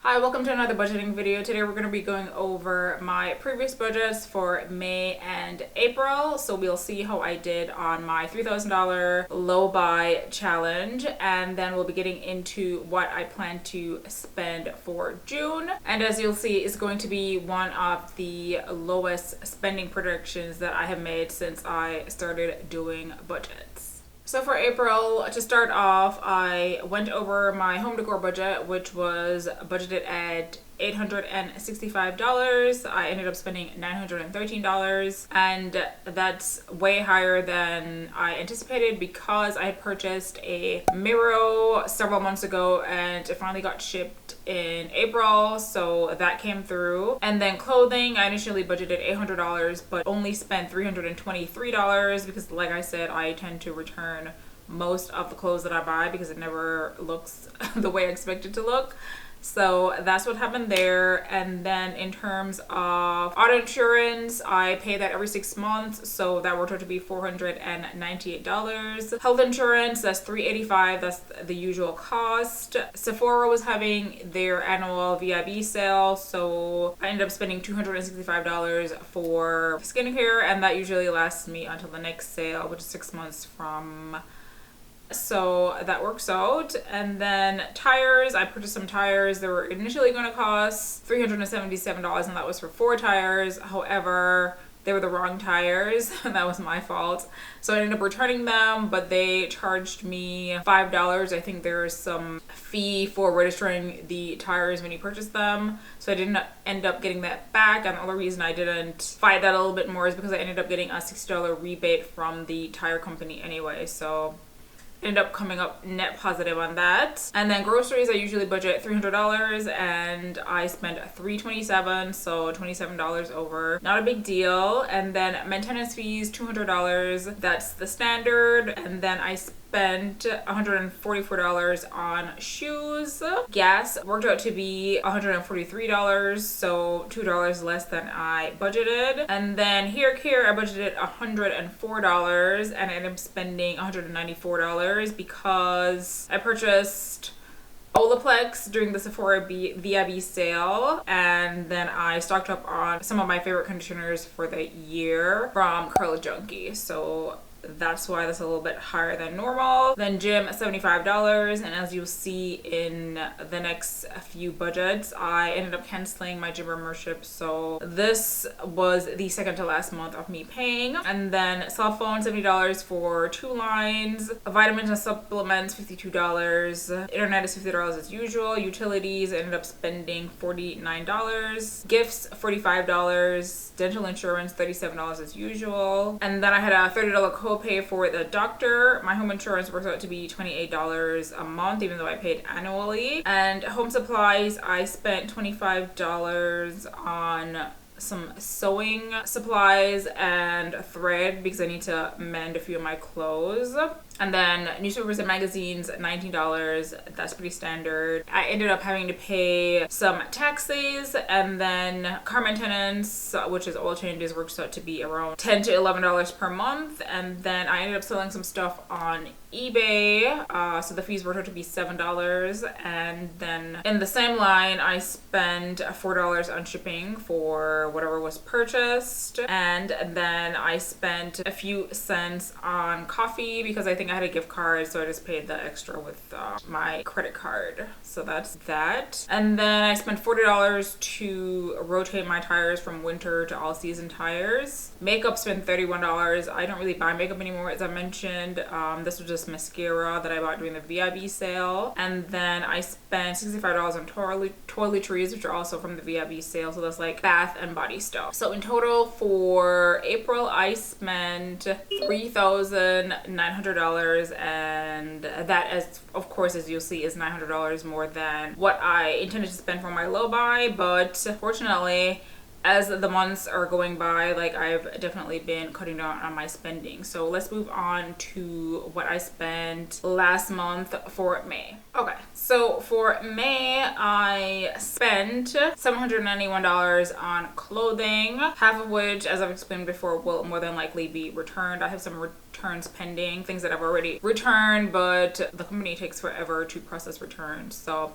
Hi, welcome to another budgeting video. Today we're going to be going over my previous budgets for May and April. So we'll see how I did on my $3,000 low buy challenge, and then we'll be getting into what I plan to spend for June. And as you'll see, it's going to be one of the lowest spending predictions that I have made since I started doing budgets. So for April, to start off, I went over my home decor budget, which was budgeted at $865. I ended up spending $913, and that's way higher than I anticipated because I had purchased a Miro several months ago and it finally got shipped in April, so that came through. And then clothing, I initially budgeted $800 but only spent $323 because, like I said, I tend to return most of the clothes that I buy because it never looks the way I expect it to look. So that's what happened there. And then in terms of auto insurance, I pay that every 6 months, so that worked out to be $498. Health insurance, that's $385. That's the usual cost. Sephora was having their annual VIB sale, so I ended up spending $265 for skincare, and that usually lasts me until the next sale, which is 6 months from. So that works out. And then tires, I purchased some tires. They were initially going to cost $377, and that was for 4 tires. However, they were the wrong tires and that was my fault, so I ended up returning them, but they charged me $5. I think there's some fee for registering the tires when you purchase them, so I didn't end up getting that back. And the other reason I didn't fight that a little bit more is because I ended up getting a $60 rebate from the tire company anyway, so end up coming up net positive on that. And then groceries, I usually budget $300 and I spent $327, so $27 over. Not a big deal. And then maintenance fees, $200. That's the standard. And then I spent $144 on shoes. Gas worked out to be $143, so $2 less than I budgeted. And then hair care, I budgeted $104 and I ended up spending $194 because I purchased Olaplex during the Sephora VIB sale, and then I stocked up on some of my favorite conditioners for the year from Curl Junkie, so that's why that's a little bit higher than normal. Then gym, $75, and as you'll see in the next few budgets, I ended up canceling my gym membership, so this was the second to last month of me paying. And then cell phone, $70 for 2 lines. Vitamins and supplements, $52. Internet is $50 as usual. Utilities, I ended up spending $49. Gifts, $45. Dental insurance, $37 as usual. And then I had a $30 copay for the doctor. My home insurance works out to be $28 a month, even though I paid annually. And home supplies, I spent $25 on some sewing supplies and thread because I need to mend a few of my clothes. And then newspapers and magazines, $19. That's pretty standard. I ended up having to pay some taxes, and then car maintenance, which is oil changes, works out to be around $10 to $11 per month. And then I ended up selling some stuff on eBay, so the fees worked out to be $7. And then in the same line, I spent $4 on shipping for whatever was purchased. And then I spent a few cents on coffee because I think I had a gift card, so I just paid the extra with my credit card. So that's that. And then I spent $40 to rotate my tires from winter to all season tires. Makeup, spent $31. I don't really buy makeup anymore, as I mentioned. This was just mascara that I bought during the VIB sale. And then I spent $65 on toiletries, which are also from the VIB sale, so that's like bath and body stuff. So in total for April, I spent $3,900, and that, as of course, as you'll see, is $900 more than what I intended to spend for my low buy. But fortunately, as the months are going by, like, I've definitely been cutting down on my spending. So let's move on to what I spent last month for May. Okay, so for May, I spent $791 on clothing, half of which, as I've explained before, will more than likely be returned. I have some returns pending, things that I've already returned, but the company takes forever to process returns. So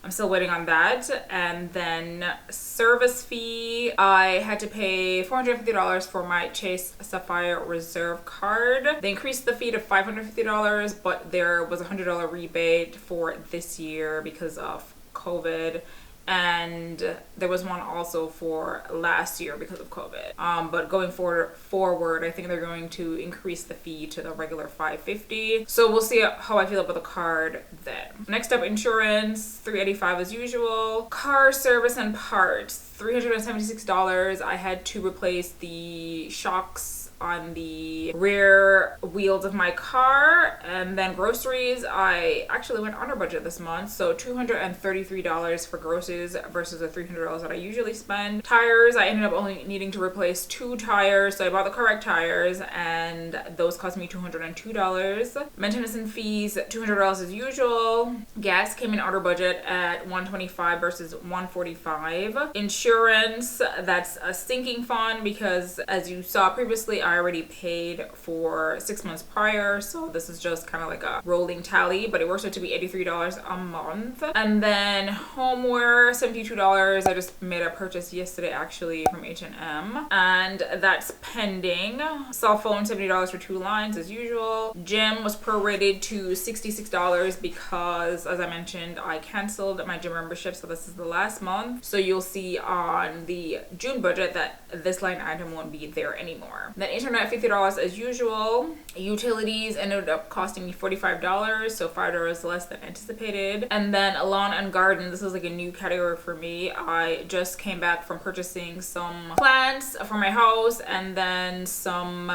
I'm still waiting on that. And then service fee, I had to pay $450 for my Chase Sapphire Reserve card. They increased the fee to $550, but there was a $100 rebate for this year because of COVID. And there was one also for last year because of COVID. But going forward, I think they're going to increase the fee to the regular $550. So we'll see how I feel about the card then. Next up, insurance, $385 as usual. Car service and parts, $376. I had to replace the shocks on the rear wheels of my car. And then groceries, I actually went under budget this month, so $233 for groceries versus the $300 that I usually spend. Tires, I ended up only needing to replace 2 tires, so I bought the correct tires and those cost me $202. Maintenance and fees, $200 as usual. Gas came in under budget at $125 versus $145. Insurance, that's a sinking fund because as you saw previously, I already paid for 6 months prior, so this is just kind of like a rolling tally, but it works out to be $83 a month. And then homeware, $72. I just made a purchase yesterday actually from H&M, and that's pending. Cell phone, $70 for 2 lines as usual. Gym was prorated to $66 because, as I mentioned, I canceled my gym membership, so this is the last month. So you'll see on the June budget that this line item won't be there anymore. Then internet, $50 as usual. Utilities ended up costing me $45, so $5 less than anticipated. And then lawn and garden, this is like a new category for me. I just came back from purchasing some plants for my house and then some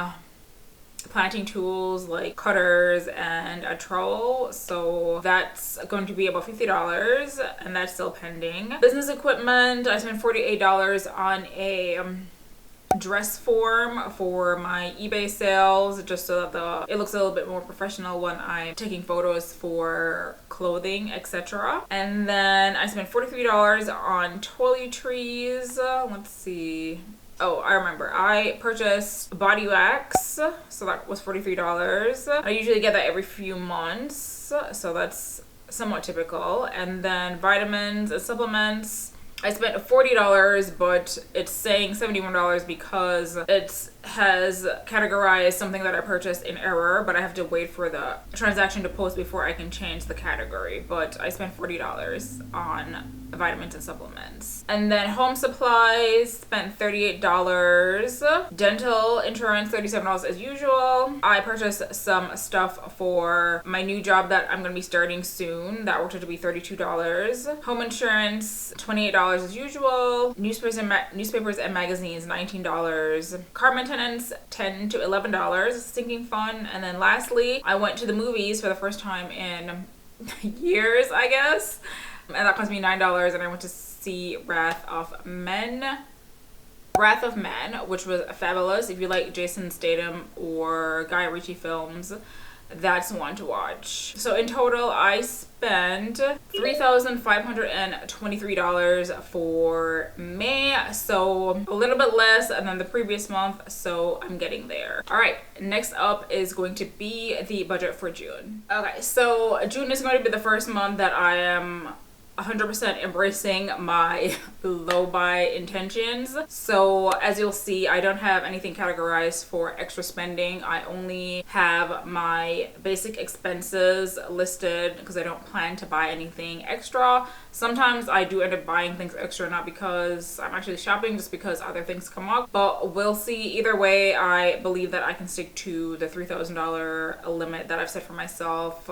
planting tools like cutters and a trowel, so that's going to be about $50 and that's still pending. Business equipment, I spent $48 on a dress form for my eBay sales, just so that it looks a little bit more professional when I'm taking photos for clothing, etc. And then I spent $43 on toiletries. Let's see. Oh, I remember. I purchased body wax, so that was $43. I usually get that every few months, so that's somewhat typical. And then vitamins and supplements, I spent $40, but it's saying $71 because it has categorized something that I purchased in error, but I have to wait for the transaction to post before I can change the category. But I spent $40 on vitamins and supplements. And then home supplies, spent $38. Dental insurance, $37 as usual. I purchased some stuff for my new job that I'm going to be starting soon. That worked out to be $32. Home insurance, $28 as usual. Newspapers and magazines, $19. Car maintenance, $10 to $11. Sinking fund. And then lastly, I went to the movies for the first time in years, I guess. And that cost me $9, and I went to see Wrath of Men, which was fabulous. If you like Jason Statham or Guy Ritchie films, that's one to watch. So in total, I spent $3,523 for May, so a little bit less than the previous month, so I'm getting there. All right, next up is going to be the budget for June. Okay, so June is going to be the first month that I am 100% embracing my low buy intentions. So as you'll see, I don't have anything categorized for extra spending. I only have my basic expenses listed because I don't plan to buy anything extra. Sometimes I do end up buying things extra, not because I'm actually shopping, just because other things come up. But we'll see. Either way, I believe that I can stick to the $3,000 limit that I've set for myself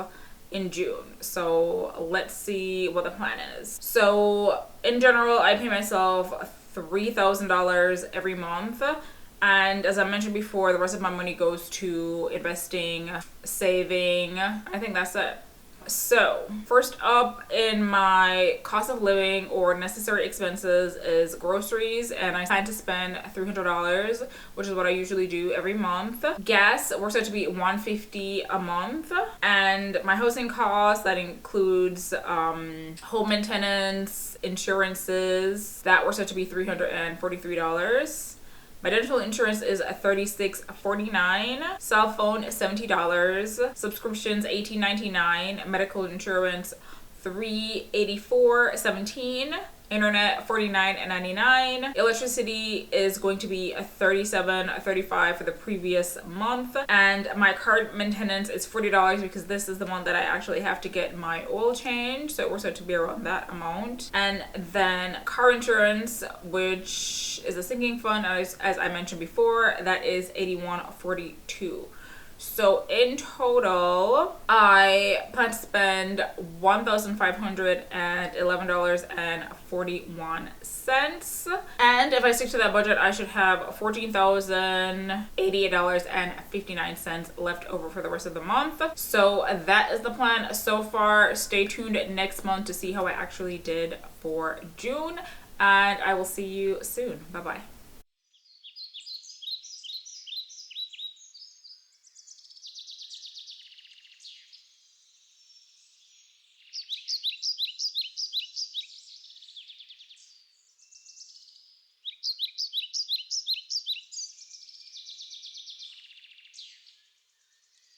in June. So let's see what the plan is. So in general, I pay myself $3,000 every month. And as I mentioned before, the rest of my money goes to investing, saving. I think that's it. So first up in my cost of living or necessary expenses is groceries, and I plan to spend $300, which is what I usually do every month. Gas works out to be $150 a month, and my housing costs, that includes home maintenance, insurances, that works out to be $343. My dental insurance is $36.49. Cell phone is $70. Subscriptions $18.99. Medical insurance $384.17. Internet $49.99. Electricity is going to be $37.35 for the previous month, and my card maintenance is $40 because this is the month that I actually have to get my oil change, so it works out to be around that amount. And then car insurance, which is a sinking fund, as I mentioned before, that is $81.42. So in total, I plan to spend $1,511.41. And if I stick to that budget, I should have $14,088.59 left over for the rest of the month. So that is the plan so far. Stay tuned next month to see how I actually did for June. And I will see you soon. Bye-bye.